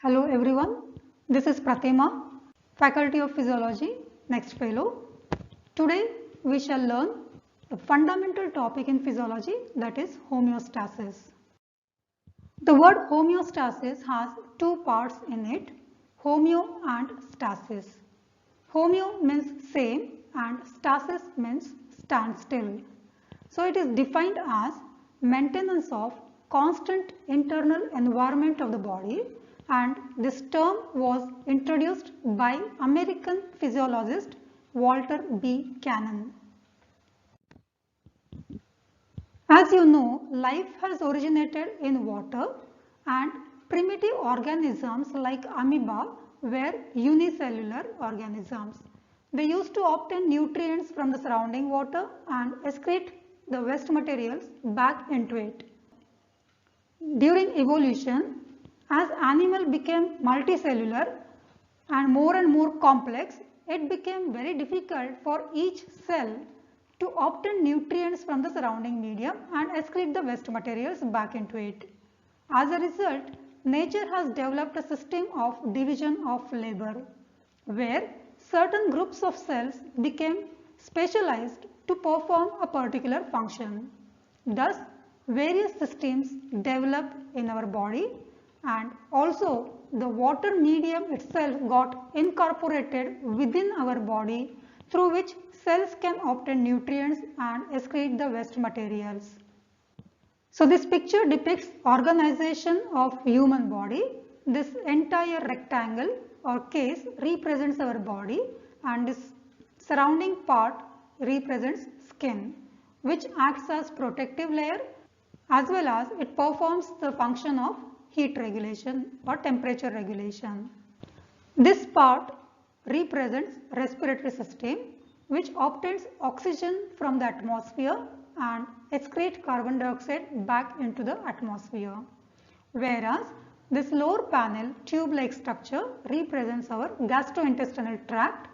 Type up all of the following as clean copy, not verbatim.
Hello everyone, this is Pratima, Faculty of Physiology, next fellow. Today we shall learn a fundamental topic in physiology, that is homeostasis. The word homeostasis has two parts in it, homeo and stasis. Homeo means same and stasis means standstill. So it is defined as maintenance of constant internal environment of the body, and this term was introduced by American physiologist Walter B. Cannon. As you know, life has originated in water and primitive organisms like amoeba were unicellular organisms. They used to obtain nutrients from the surrounding water and excrete the waste materials back into it. During evolution, as animal became multicellular and more complex, it became very difficult for each cell to obtain nutrients from the surrounding medium and excrete the waste materials back into it. As a result, nature has developed a system of division of labor, where certain groups of cells became specialized to perform a particular function. Thus, various systems developed in our body, and also the water medium itself got incorporated within our body, through which cells can obtain nutrients and excrete the waste materials. So this picture depicts organization of human body. This entire rectangle or case represents our body, and this surrounding part represents skin, which acts as protective layer as well as it performs the function of heat regulation or temperature regulation. This part represents respiratory system, which obtains oxygen from the atmosphere and excretes carbon dioxide back into the atmosphere. Whereas this lower panel tube-like structure represents our gastrointestinal tract,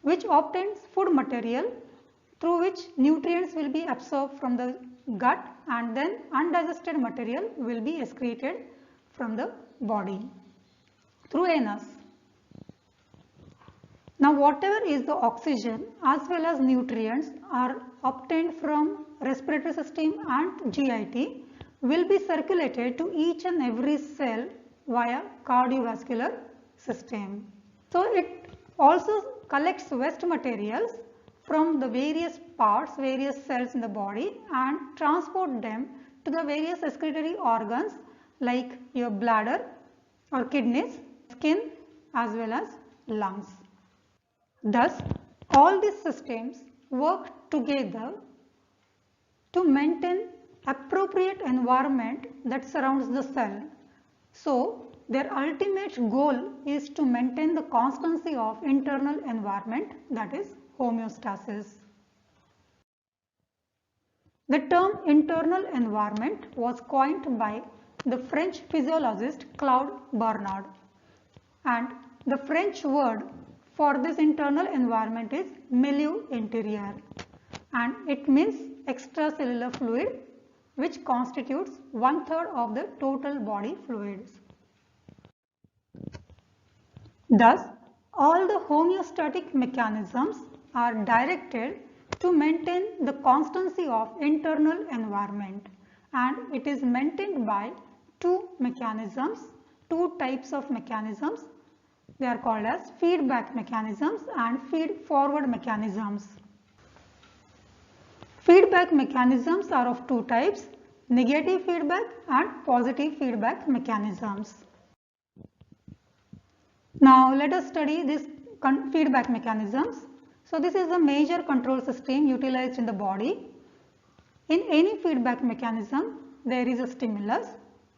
which obtains food material through which nutrients will be absorbed from the gut and then undigested material will be excreted from the body through anus. Now whatever is the oxygen as well as nutrients are obtained from respiratory system and GIT will be circulated to each and every cell via cardiovascular system. So it also collects waste materials from the various parts, various cells in the body and transport them to the various excretory organs like your bladder or kidneys, skin as well as lungs. Thus, all these systems work together to maintain appropriate environment that surrounds the cell. So, their ultimate goal is to maintain the constancy of internal environment, that is homeostasis. The term internal environment was coined by the French physiologist Claude Bernard, and the French word for this internal environment is milieu intérieur, and it means extracellular fluid, which constitutes 1/3 of the total body fluids. Thus, all the homeostatic mechanisms are directed to maintain the constancy of internal environment, and it is maintained by two mechanisms, two types of mechanisms. They are called as feedback mechanisms and feed-forward mechanisms. Feedback mechanisms are of two types, negative feedback and positive feedback mechanisms. Now let us study these feedback mechanisms. So this is a major control system utilized in the body. In any feedback mechanism, there is a stimulus,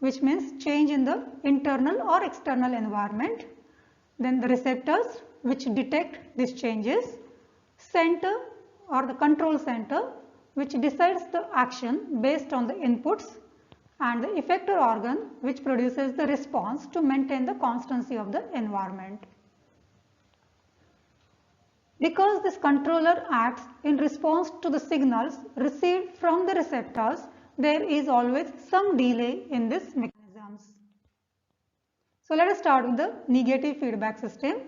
which means change in the internal or external environment. Then the receptors which detect these changes, center or the control center which decides the action based on the inputs, and the effector organ which produces the response to maintain the constancy of the environment. Because this controller acts in response to the signals received from the receptors, there is always some delay in these mechanisms. So let us start with the negative feedback system.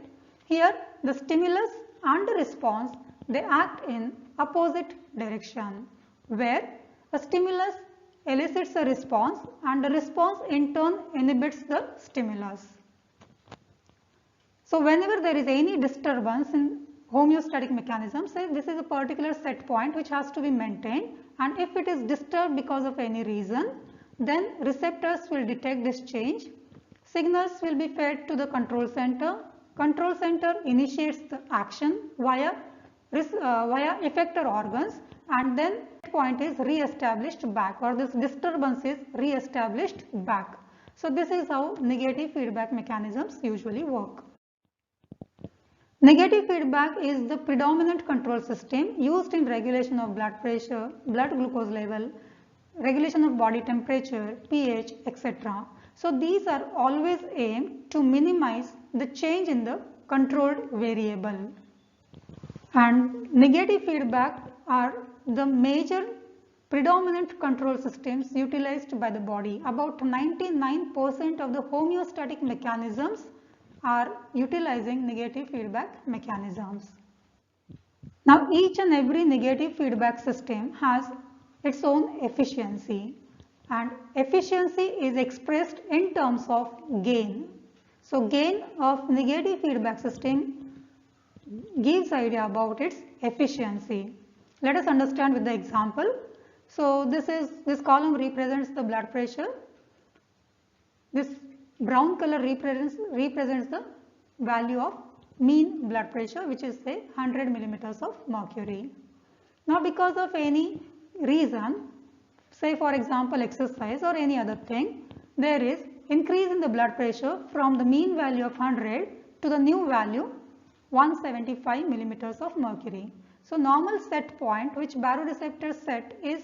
Here the stimulus and the response, they act in opposite direction, where a stimulus elicits a response and the response in turn inhibits the stimulus. So whenever there is any disturbance in homeostatic mechanism, say this is a particular set point which has to be maintained, and if it is disturbed because of any reason, then receptors will detect this change. Signals will be fed to the control center. Control center initiates the action via effector organs, and then point is re-established back, or this disturbance is re-established back. So this is how negative feedback mechanisms usually work. Negative feedback is the predominant control system used in regulation of blood pressure, blood glucose level, regulation of body temperature, pH, etc. So these are always aimed to minimize the change in the controlled variable. And negative feedback are the major predominant control systems utilized by the body. About 99% of the homeostatic mechanisms are utilizing negative feedback mechanisms. Now each and every negative feedback system has its own efficiency, and efficiency is expressed in terms of gain. So gain of negative feedback system gives idea about its efficiency. Let us understand with the example. So this column represents the blood pressure. This brown color represents the value of mean blood pressure, which is say 100 millimeters of mercury. Now because of any reason, say for example exercise or any other thing, there is increase in the blood pressure from the mean value of 100 to the new value 175 millimeters of mercury. So normal set point which baroreceptor set is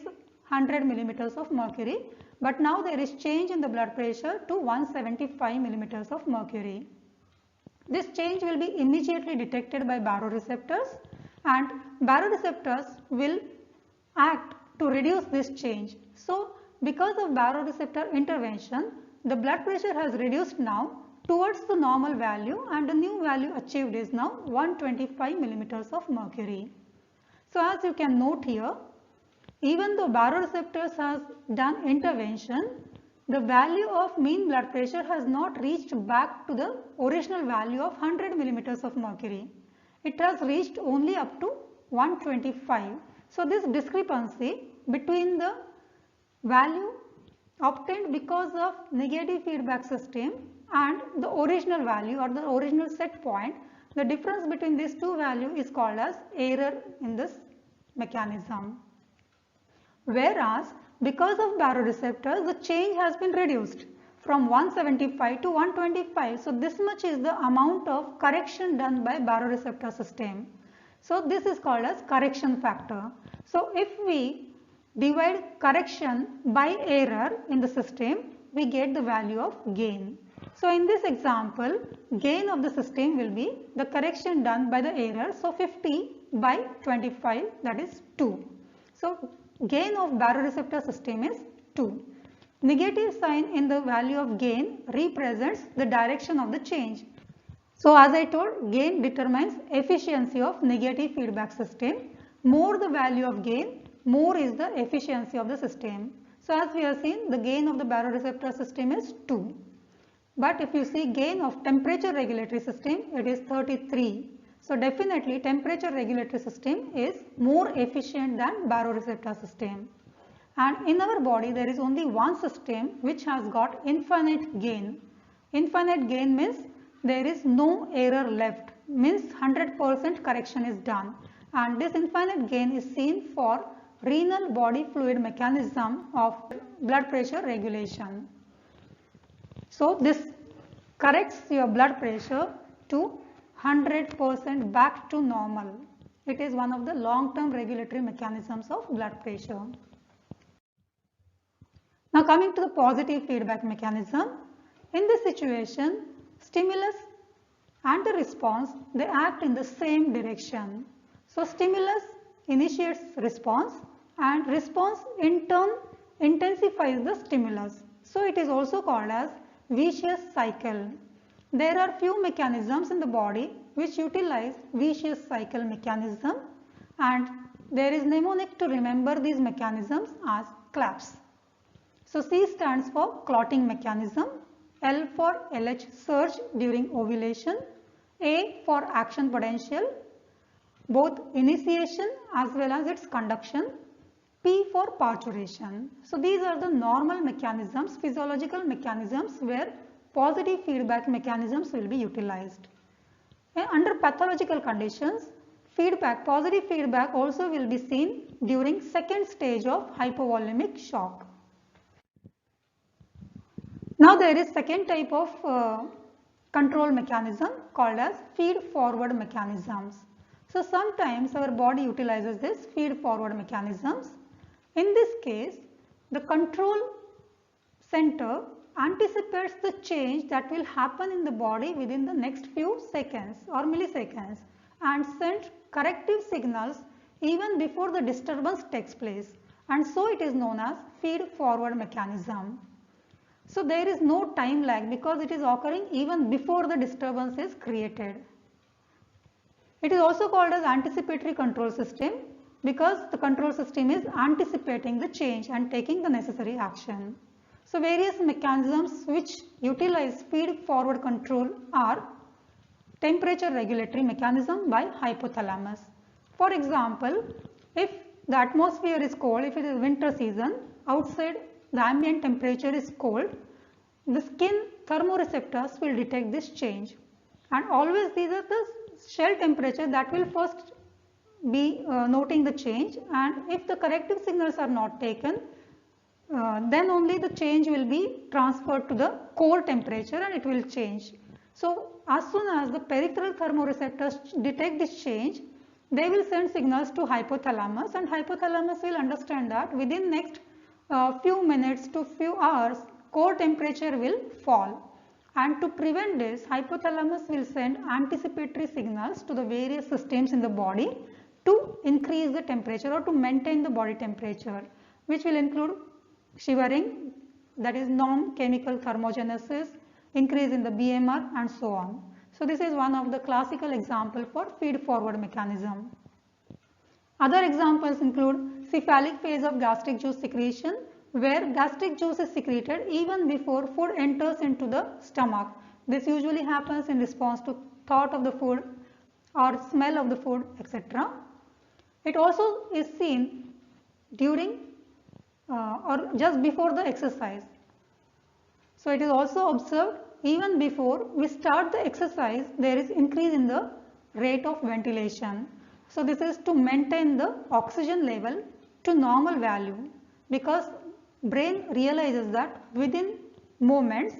100 millimeters of mercury, but now there is change in the blood pressure to 175 millimeters of mercury. This change will be immediately detected by baroreceptors, and baroreceptors will act to reduce this change. So because of baroreceptor intervention, the blood pressure has reduced now towards the normal value, and the new value achieved is now 125 millimeters of mercury. So as you can note here, even though baroreceptors has done intervention, the value of mean blood pressure has not reached back to the original value of 100 millimeters of mercury. It has reached only up to 125. So this discrepancy between the value obtained because of negative feedback system and the original value or the original set point, the difference between these two values is called as error in this mechanism. Whereas because of baroreceptors, the change has been reduced from 175 to 125. So this much is the amount of correction done by baroreceptor system. So this is called as correction factor. So if we divide correction by error in the system, we get the value of gain. So in this example, gain of the system will be the correction done by the error. So 50 by 25, that is 2. So gain of baroreceptor system is 2. Negative sign in the value of gain represents the direction of the change. So as I told, gain determines efficiency of negative feedback system. More the value of gain, more is the efficiency of the system. So as we have seen, the gain of the baroreceptor system is 2. But if you see gain of temperature regulatory system, it is 33. So definitely temperature regulatory system is more efficient than baroreceptor system. And in our body there is only one system which has got infinite gain. Infinite gain means there is no error left, means 100% correction is done, and this infinite gain is seen for renal body fluid mechanism of blood pressure regulation. So this corrects your blood pressure to 100% back to normal. It is one of the long-term regulatory mechanisms of blood pressure. Now coming to the positive feedback mechanism. In this situation, stimulus and the response, they act in the same direction. So stimulus initiates response and response in turn intensifies the stimulus. So it is also called as vicious cycle. There are few mechanisms in the body which utilize vicious cycle mechanism, and there is mnemonic to remember these mechanisms as CLAPS. So C stands for clotting mechanism, L for LH surge during ovulation, A for action potential, both initiation as well as its conduction, P for parturition. So these are the normal mechanisms, physiological mechanisms where positive feedback mechanisms will be utilized. And under pathological conditions, positive feedback also will be seen during second stage of hypovolemic shock. Now there is second type of control mechanism called as feed forward mechanisms. So sometimes our body utilizes this feed forward mechanisms. In this case, the control center anticipates the change that will happen in the body within the next few seconds or milliseconds and sends corrective signals even before the disturbance takes place, and so it is known as feed forward mechanism. So there is no time lag because it is occurring even before the disturbance is created. It is also called as anticipatory control system because the control system is anticipating the change and taking the necessary action. So various mechanisms which utilize feed forward control are temperature regulatory mechanism by hypothalamus. For example, if the atmosphere is cold, if it is winter season, outside the ambient temperature is cold, the skin thermoreceptors will detect this change, and always these are the shell temperature that will first be noting the change, and if the corrective signals are not taken, then only the change will be transferred to the core temperature and it will change. So as soon as the peripheral thermoreceptors detect this change, they will send signals to hypothalamus, and hypothalamus will understand that within next few minutes to few hours core temperature will fall, and to prevent this hypothalamus will send anticipatory signals to the various systems in the body to increase the temperature or to maintain the body temperature, which will include shivering, that is non-chemical thermogenesis, increase in the BMR and so on. So this is one of the classical example for feed forward mechanism. Other examples include cephalic phase of gastric juice secretion, where gastric juice is secreted even before food enters into the stomach. This usually happens in response to thought of the food or smell of the food, etc. It also is seen during or just before the exercise. So it is also observed even before we start the exercise, there is increase in the rate of ventilation. So this is to maintain the oxygen level to normal value, because brain realizes that within moments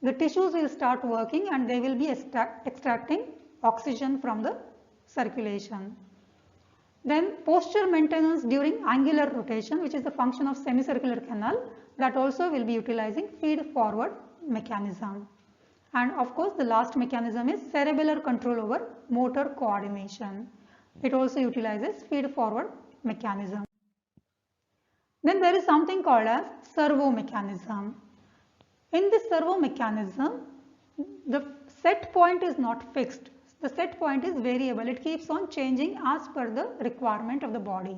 the tissues will start working and they will be extracting oxygen from the circulation. Then posture maintenance during angular rotation, which is the function of semicircular canal, that also will be utilizing feed forward mechanism. And of course the last mechanism is cerebellar control over motor coordination. It also utilizes feed forward mechanism. Then there is something called as servo mechanism. In this servo mechanism, the set point is not fixed. The set point is variable. It keeps on changing as per the requirement of the body,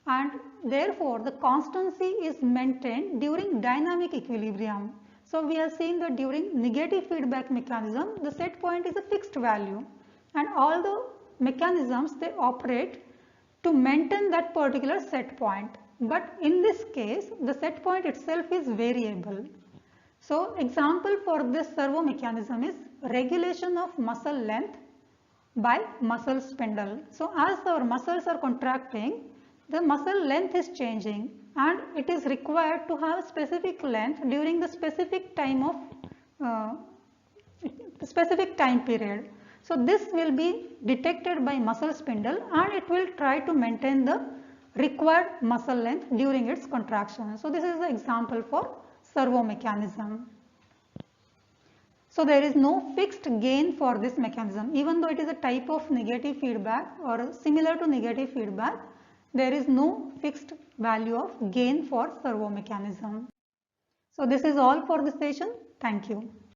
and therefore the constancy is maintained during dynamic equilibrium. So we have seen that during negative feedback mechanism, the set point is a fixed value, and all the mechanisms they operate to maintain that particular set point. But in this case, the set point itself is variable. So example for this servo mechanism is regulation of muscle length by muscle spindle. So as our muscles are contracting, the muscle length is changing, and it is required to have specific length during the specific time of specific time period. So this will be detected by muscle spindle, and it will try to maintain the required muscle length during its contraction. So this is the example for servo mechanism. So there is no fixed gain for this mechanism, even though it is a type of negative feedback or similar to negative feedback. There is no fixed value of gain for servo mechanism. So this is all for this session. Thank you.